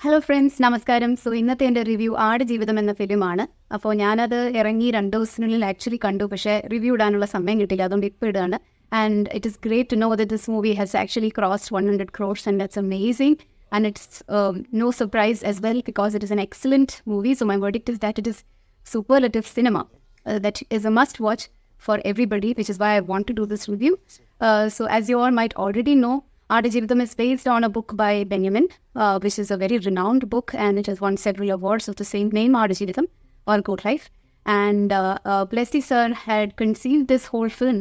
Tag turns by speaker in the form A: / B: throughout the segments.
A: Hello friends, നമസ്കാരം. So ഇന്നത്തെ എൻ്റെ റിവ്യൂ ആടുജീവിതം എന്ന ഫിലിമാണ്. അപ്പോൾ ഞാനത് ഇറങ്ങി 2 ദിവസത്തിനുള്ളിൽ ആക്ച്വലി കണ്ടു, പക്ഷേ റിവ്യൂ ഇടാനുള്ള സമയം കിട്ടില്ല, അതുകൊണ്ട് ഇപ്പോൾ ഇടുകയാണ്. And it is great to know that this movie has actually crossed 100 crores and that's amazing. And it's no surprise as well because it is an excellent movie. So my verdict is that it is superlative cinema. That is a must watch for everybody, which is why I want to do this review. So as you all might already know, Aadujeevitham is based on a book by Benjamin, which is a very renowned book, and it has won several awards of the same name, Aadujeevitham, or Good Life. And Blessy sir had conceived this whole film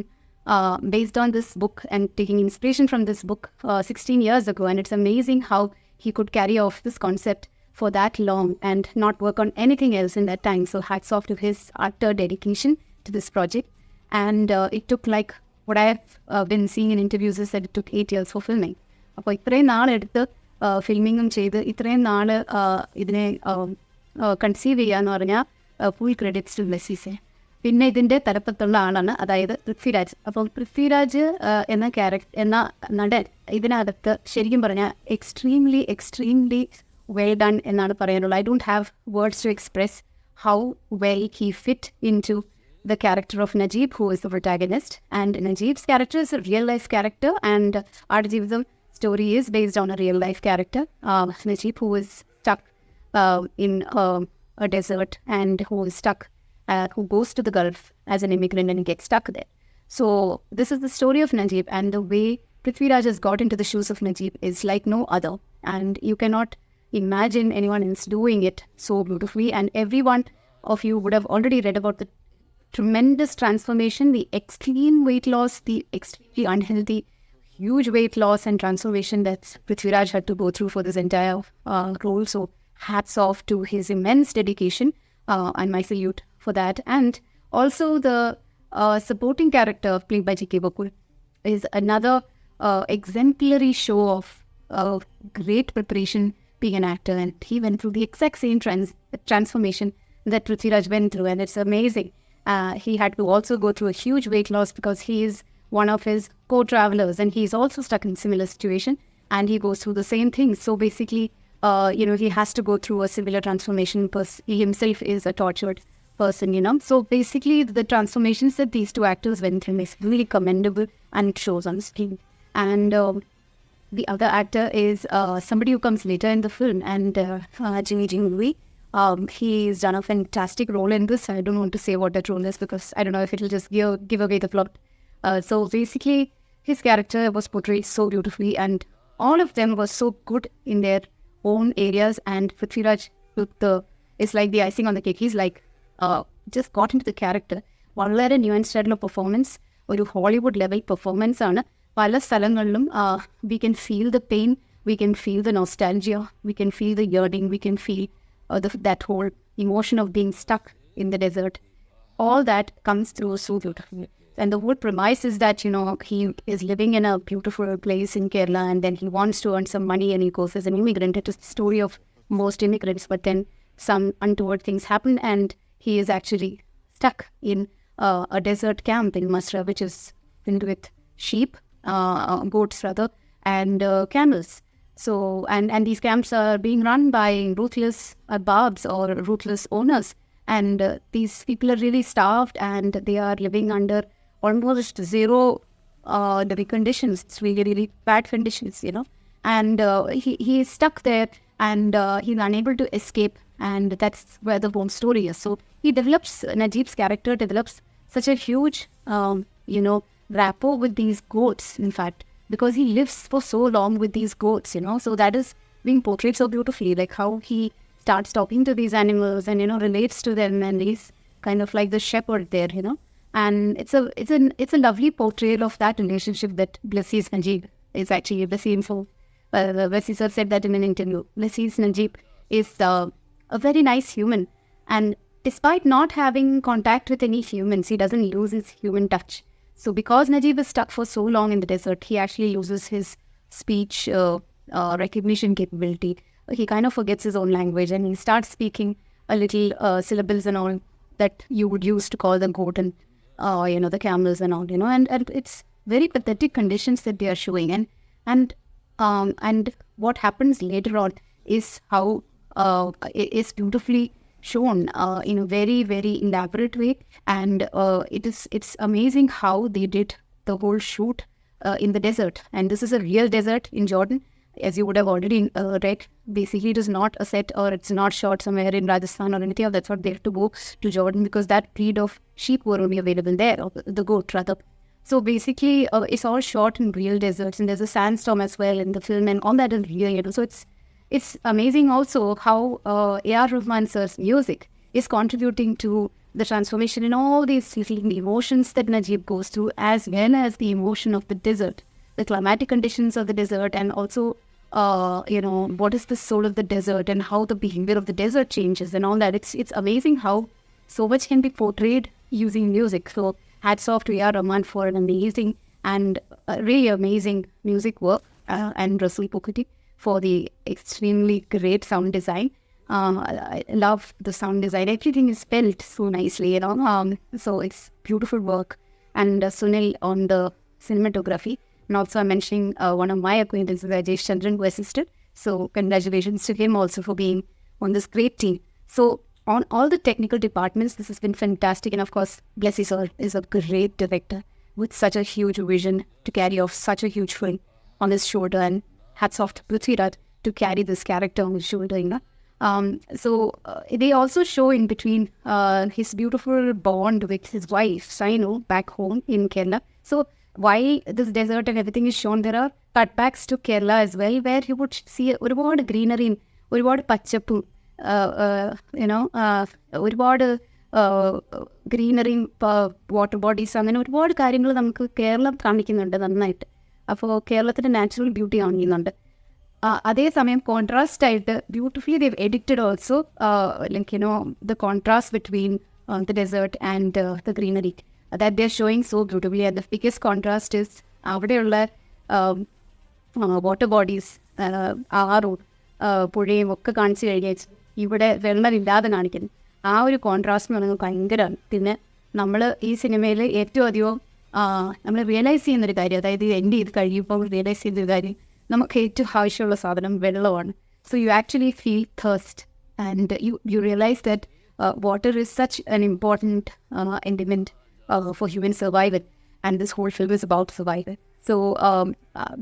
A: based on this book and taking inspiration from this book 16 years ago. And it's amazing how he could carry off this concept for that long and not work on anything else in that time. So hats off to his utter dedication to this project. And it took like, what I have been seeing in interviews is that it took 8 years for filming. അപ്പോൾ ഇത്രയും നാളെടുത്ത് ഫിൽമിങ്ങും ചെയ്ത് ഇത്രയും നാൾ ഇതിനെ conceive ചെയ്യുക എന്ന് പറഞ്ഞാൽ full credits to ബ്ലെസ്സിസെ. പിന്നെ ഇതിൻ്റെ തലപ്പത്തുള്ള ആളാണ്, അതായത് പൃഥ്വിരാജ്. അപ്പോൾ പൃഥ്വിരാജ് എന്ന നടൻ ഇതിനകത്ത് ശരിക്കും പറഞ്ഞാൽ എക്സ്ട്രീംലി വെൽ ഡൺ എന്നാണ് പറയാനുള്ളത്. I don't have words to express how well he fit in to the character of Najeeb, who is the protagonist. And Najeeb's character is a real-life character, and Aadujeevitham story is based on a real-life character. Najeeb, who is stuck in a desert and who goes to the Gulf as an immigrant and gets stuck there. So this is the story of Najeeb, and the way Prithviraj has got into the shoes of Najeeb is like no other. And you cannot imagine anyone else doing it so beautifully. And every one of you would have already read about the tremendous transformation, the extreme weight loss, the extremely unhealthy, huge weight loss and transformation that Prithviraj had to go through for this entire role. So hats off to his immense dedication, and my salute for that. And also the supporting character played by J.K. Bakul is another exemplary show of great preparation being an actor, and he went through the exact same transformation that Prithviraj went through, and it's amazing. He had to also go through a huge weight loss because he is one of his co-travelers and he's also stuck in a similar situation, and he goes through the same thing. So basically, he has to go through a similar transformation because he himself is a tortured person, So basically, the transformations that these two actors went through is really commendable and it shows on screen. And the other actor is somebody who comes later in the film, and Jimmy. He's done a fantastic role in this. I don't want to say what that role is because I don't know if it'll just give away the plot. So basically, his character was portrayed so beautifully, and all of them were so good in their own areas. And Prithviraj is like the icing on the cake. He's like just got into the character. വളരെ ന്യൂൻസ് ആയിട്ടുള്ള performance, ഒരു Hollywood level performance ആണ്. പല സ്ഥലങ്ങളിലും we can feel the pain, we can feel the nostalgia, we can feel the yearning, we can feel that whole emotion of being stuck in the desert. All that comes through so beautifully. And the whole premise is that, he is living in a beautiful place in Kerala, and then he wants to earn some money, and he goes as an immigrant. It is the story of most immigrants, but then some untoward things happen, and he is actually stuck in a desert camp in Masra, which is filled with sheep, goats rather, and camels. So, and these camps are being run by ruthless Babs or ruthless owners. And these people are really starved and they are living under almost zero living conditions. It's really, really bad conditions, And he is stuck there, and he's unable to escape. And that's where the whole story is. So Najeeb's character develops such a huge, rapport with these goats, in fact, because he lives for so long with these goats, So that is being portrayed so beautifully, like how he starts talking to these animals and, relates to them, and he's kind of like the shepherd there, And it's a lovely portrayal of that relationship that Blessy's Najeeb is actually. Blessy sir said that in an interview. Blessy's Najeeb is a very nice human, and despite not having contact with any humans, he doesn't lose his human touch. So because Najeeb is stuck for so long in the desert, he actually loses his speech recognition capability. He kind of forgets his own language, and he starts speaking a little syllables and all that you would use to call the goat and, the camels and all, And it's very pathetic conditions that they are showing. And what happens later on is how is beautifully shown in a very, very elaborate way. And it's amazing how they did the whole shoot in the desert. And this is a real desert in Jordan, as you would have already read. Basically, it is not a set, or it's not shot somewhere in Rajasthan or anything. That's what they have to go to Jordan, because that breed of sheep were only available there, or the goat rather. So basically, it's all shot in real deserts, and there's a sandstorm as well in the film, and all that is real. So it's amazing also how A.R. Rahman sir's music is contributing to the transformation in all these little emotions that Najib goes through, as well as the emotion of the desert, the climatic conditions of the desert, and also, what is the soul of the desert and how the behavior of the desert changes and all that. It's amazing how so much can be portrayed using music. So hats off to A.R. Rahman for an amazing and really amazing music work, and Rasul Pukati for the extremely great sound design. I love the sound design. Everything is spelled so nicely, so it's beautiful work. And Sunil on the cinematography. And also I'm mentioning one of my acquaintances, Rajesh Chandran, who assisted. So congratulations to him also for being on this great team. So on all the technical departments, this has been fantastic. And of course, Blessy sir is a great director with such a huge vision to carry off such a huge film on his shoulder. And hats off to Prithviraj to carry this character on his shoulder, So they also show in between his beautiful bond with his wife, Sainu, back home in Kerala. So while this desert and everything is shown, there are cutbacks to Kerala as well, where you would see ഒരുപാട് greenery, ഒരുപാട് പച്ചപ്പും, ഒരുപാട് ഗ്രീനറിയും water bodies, അങ്ങനെ ഒരുപാട് കാര്യങ്ങൾ നമുക്ക് കേരളം കാണിക്കുന്നുണ്ട് നന്നായിട്ട്. അപ്പോൾ കേരളത്തിൻ്റെ നാച്ചുറൽ ബ്യൂട്ടി കാണിക്കുന്നുണ്ട്. അതേസമയം കോൺട്രാസ്റ്റ് ആയിട്ട് beautifully they edited also, the contrast between the desert and the greenery that they're showing so beautifully. And the biggest contrast is അവിടെയുള്ള വാട്ടർ ബോഡീസ്, ആറും പുഴയും ഒക്കെ കാണിച്ചു കഴിഞ്ഞാൽ ഇവിടെ വെള്ളമില്ലാതെ കാണിക്കുന്നു. ആ ഒരു കോൺട്രാസ്റ്റ് എന്ന് പറയുന്നത് ഭയങ്കരമാണ്. പിന്നെ നമ്മൾ ഈ സിനിമയിൽ ഏറ്റവും അധികം നമ്മൾ റിയലൈസ് ചെയ്യുന്നൊരു കാര്യം, അതായത് എൻ്റെ ഇത് കഴിയുമ്പോൾ റിയലൈസ് ചെയ്യുന്നൊരു കാര്യം, നമുക്ക് ഏറ്റവും ആവശ്യമുള്ള സാധനം വെള്ളമാണ്. So you actually feel thirst and you realise that water is such an important element for human survival, and this whole film is about survival. So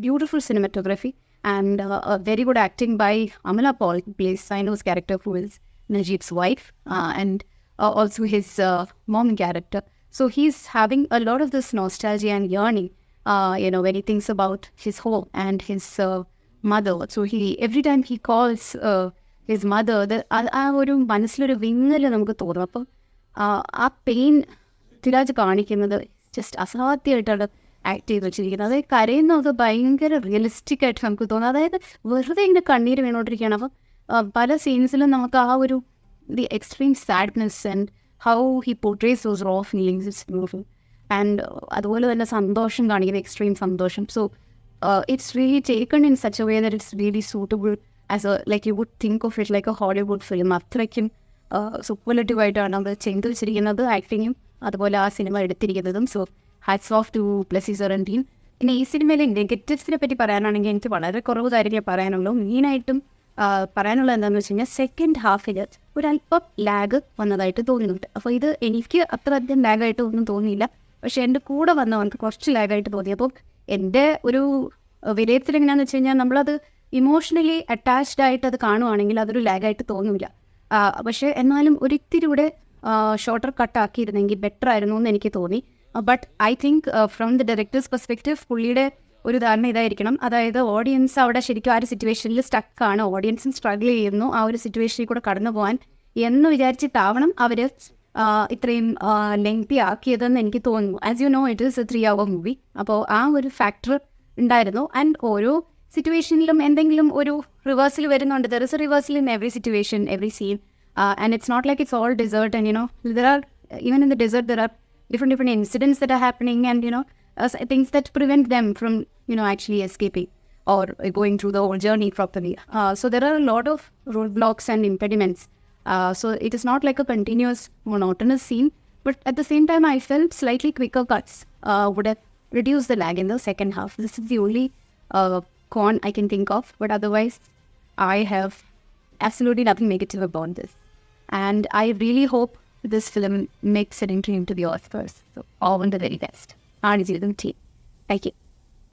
A: beautiful cinematography and a very good acting by Amala Paul, who plays Sainu's character, who is Najib's wife, and also his mom character. So he's having a lot of this nostalgia and yearning, when he thinks about his home and his mother. So every time he calls his mother, ആ ഒരു മനസ്സിലൊരു വിങ്ങൽ നമുക്ക് തോന്നും. അപ്പം ആ pain Prithviraj കാണിക്കുന്നത് just അസാധ്യമായിട്ടാണ് act ചെയ്ത് വെച്ചിരിക്കുന്നത്. അതായത് കരയുന്നത് ഭയങ്കര റിയലിസ്റ്റിക് ആയിട്ട് നമുക്ക് തോന്നും. അതായത് വെറുതെ ഇങ്ങനെ കണ്ണീര് വീണോണ്ടിരിക്കുകയാണ്. അപ്പം പല സീൻസിലും നമുക്ക് ആ ഒരു the extreme sadness and how he portrays those raw feelings it's beautiful. And അതുപോലെ തന്നെ സന്തോഷം കാണിക്കുന്നത്, എക്സ്ട്രീം സന്തോഷം. So it's really taken in such a way that it's really suitable as a, like you would think of it like a Hollywood film. അത്രയ്ക്കും സൂപ്പർലേറ്റീവായിട്ടാണ് നമ്മൾ ചെയ്തു വെച്ചിരിക്കുന്നത്, ആക്ടിങ്ങും അതുപോലെ ആ സിനിമ എടുത്തിരിക്കുന്നതും. So hats off to Blessy sir and team. പിന്നെ ഈ സിനിമയിലെ നെഗറ്റീവ്സിനെ പറ്റി പറയാനാണെങ്കിൽ എനിക്ക് വളരെ കുറവ് കാര്യമേ പറയാനുള്ളൂ. മെയിനായിട്ടും പറയാനുള്ളത് എന്താണെന്ന് വെച്ച് കഴിഞ്ഞാൽ സെക്കൻഡ് ഹാഫിൽ ഒരല്പം ലാഗ് വന്നതായിട്ട് തോന്നുന്നുണ്ട്. അപ്പോൾ ഇത് എനിക്ക് അത്ര അധികം ലാഗായിട്ട് ഒന്നും തോന്നിയില്ല, പക്ഷേ എൻ്റെ കൂടെ വന്നവർക്ക് കുറച്ച് ലാഗായിട്ട് തോന്നി. അപ്പോൾ എൻ്റെ ഒരു വിലയിരുത്തൽ എങ്ങനെയാണെന്ന് വെച്ച് കഴിഞ്ഞാൽ, നമ്മളത് ഇമോഷണലി അറ്റാച്ച്ഡ് ആയിട്ട് അത് കാണുവാണെങ്കിൽ അതൊരു ലാഗായിട്ട് തോന്നില്ല. പക്ഷേ എന്നാലും ഒരിത്തിരി കൂടെ ഷോർട്ടർ കട്ടാക്കിയിരുന്നെങ്കിൽ ബെറ്റർ ആയിരുന്നു എന്ന് എനിക്ക് തോന്നി. But I think from the directors perspective പുള്ളിയുടെ ഒരു ധാരണ ഇതായിരിക്കണം, അതായത് ഓഡിയൻസ് അവിടെ ശരിക്കും ആ ഒരു സിറ്റുവേഷനിൽ സ്റ്റക്കാണ്, ഓഡിയൻസും സ്ട്രഗിൾ ചെയ്യുന്നു ആ ഒരു സിറ്റുവേഷനിൽ കൂടെ കടന്നു പോകാൻ എന്ന് വിചാരിച്ചിട്ടാവണം അവർ ഇത്രയും ലെങ്തി ആക്കിയതെന്ന് എനിക്ക് തോന്നുന്നു. As you know, it is A 3 hour movie. അപ്പോൾ ആ ഒരു ഫാക്ടർ ഉണ്ടായിരുന്നു. ആൻഡ് ഓരോ സിറ്റുവേഷനിലും എന്തെങ്കിലും ഒരു റിവേഴ്സൽ വരുന്നുണ്ട്. There is a reversal in every situation, every scene. And it's not like it's all desert. And there are, even in the desert, there are different incidents that are happening, and things that prevent them from actually escaping or going through the whole journey properly. So there are a lot of roadblocks and impediments. So it is not like a continuous monotonous scene, but at the same time I felt slightly quicker cuts would have reduced the lag in the second half. This is the only con I can think of, but otherwise I have absolutely nothing negative about this. And I really hope this film makes an entry into the Oscars. So all the very best. Aadujeevitham team. Thank you.